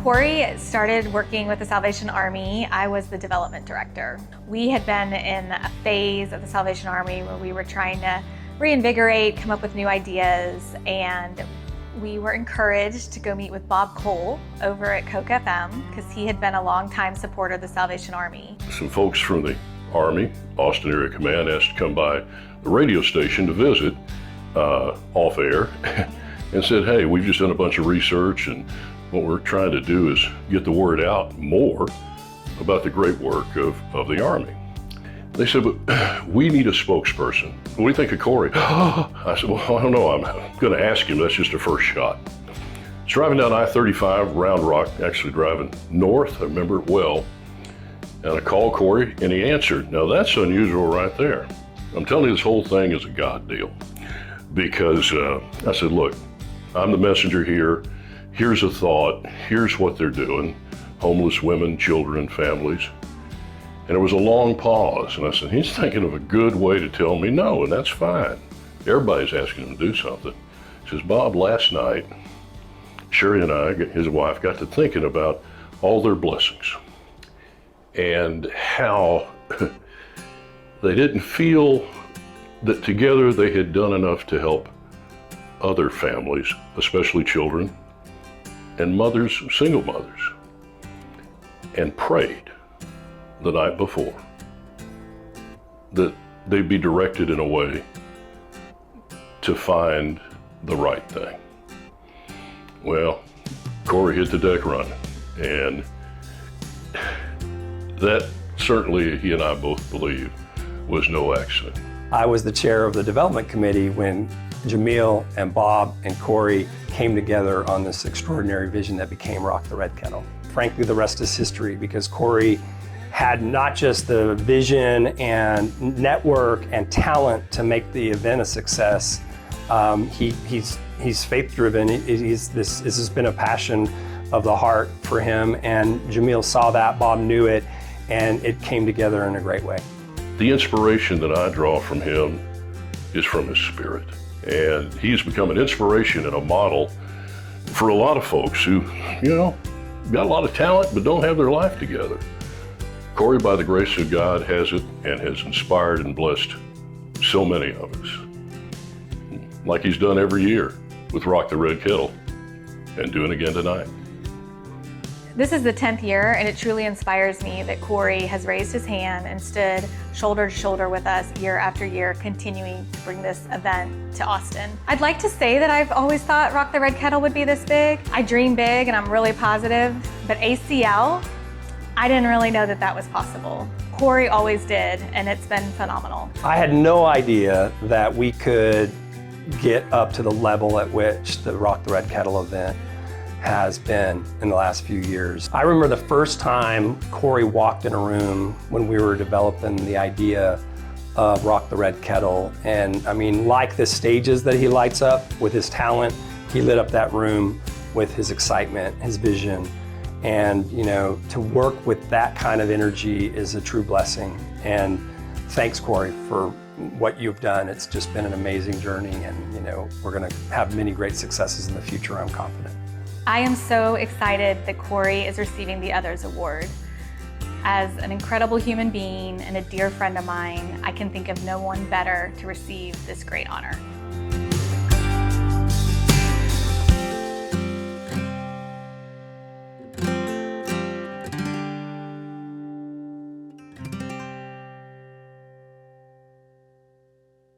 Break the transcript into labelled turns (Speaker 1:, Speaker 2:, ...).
Speaker 1: Cory started working with the Salvation Army. I was the development director. We had been in a phase of the Salvation Army where we were trying to reinvigorate, come up with new ideas, and we were encouraged to go meet with Bob Cole over at Coke FM because he had been a longtime supporter of the Salvation Army.
Speaker 2: Some folks from the Army, Austin Area Command, asked to come by the radio station to visit off air and said, hey, we've just done a bunch of research and what we're trying to do is get the word out more about the great work of the Army. They said, but we need a spokesperson. What do you think of Cory? I said, well, I don't know. I'm going to ask him. That's just a first shot. I was driving down I-35, Round Rock, actually driving north. I remember it well. And I called Cory, and he answered. Now, that's unusual right there. I'm telling you, this whole thing is a God deal. Because I said, look, I'm the messenger here. Here's a thought. Here's what they're doing. Homeless women, children, families. And there was a long pause, and I said, he's thinking of a good way to tell me no, and that's fine. Everybody's asking him to do something. He says, Bob, last night, Sherry and I, his wife, got to thinking about all their blessings and how they didn't feel that together they had done enough to help other families, especially children and mothers, single mothers, and prayed the night before that they'd be directed in a way to find the right thing. Well, Cory hit the deck running, and that certainly he and I both believe was no accident.
Speaker 3: I was the chair of the development committee when Jamil and Bob and Cory came together on this extraordinary vision that became Rock the Red Kettle. Frankly, the rest is history because Cory had not just the vision and network and talent to make the event a success. He's faith-driven. This has been a passion of the heart for him, and Jamil saw that, Bob knew it, and it came together in a great way.
Speaker 2: The inspiration that I draw from him is from his spirit, and he's become an inspiration and a model for a lot of folks who, got a lot of talent but don't have their life together. Cory, by the grace of God, has it and has inspired and blessed so many of us, like he's done every year with Rock the Red Kettle and doing again tonight.
Speaker 1: This is the 10th year, and it truly inspires me that Cory has raised his hand and stood shoulder to shoulder with us year after year, continuing to bring this event to Austin. I'd like to say that I've always thought Rock the Red Kettle would be this big. I dream big, and I'm really positive, but ACL, I didn't really know that that was possible. Cory always did, and it's been phenomenal.
Speaker 3: I had no idea that we could get up to the level at which the Rock the Red Kettle event has been in the last few years. I remember the first time Cory walked in a room when we were developing the idea of Rock the Red Kettle. And I mean, like the stages that he lights up with his talent, he lit up that room with his excitement, his vision. And to work with that kind of energy is a true blessing. And thanks, Cory, for what you've done. It's just been an amazing journey, and we're gonna have many great successes in the future, I'm confident.
Speaker 1: I am so excited that Cory is receiving the Others Award. As an incredible human being and a dear friend of mine, I can think of no one better to receive this great honor.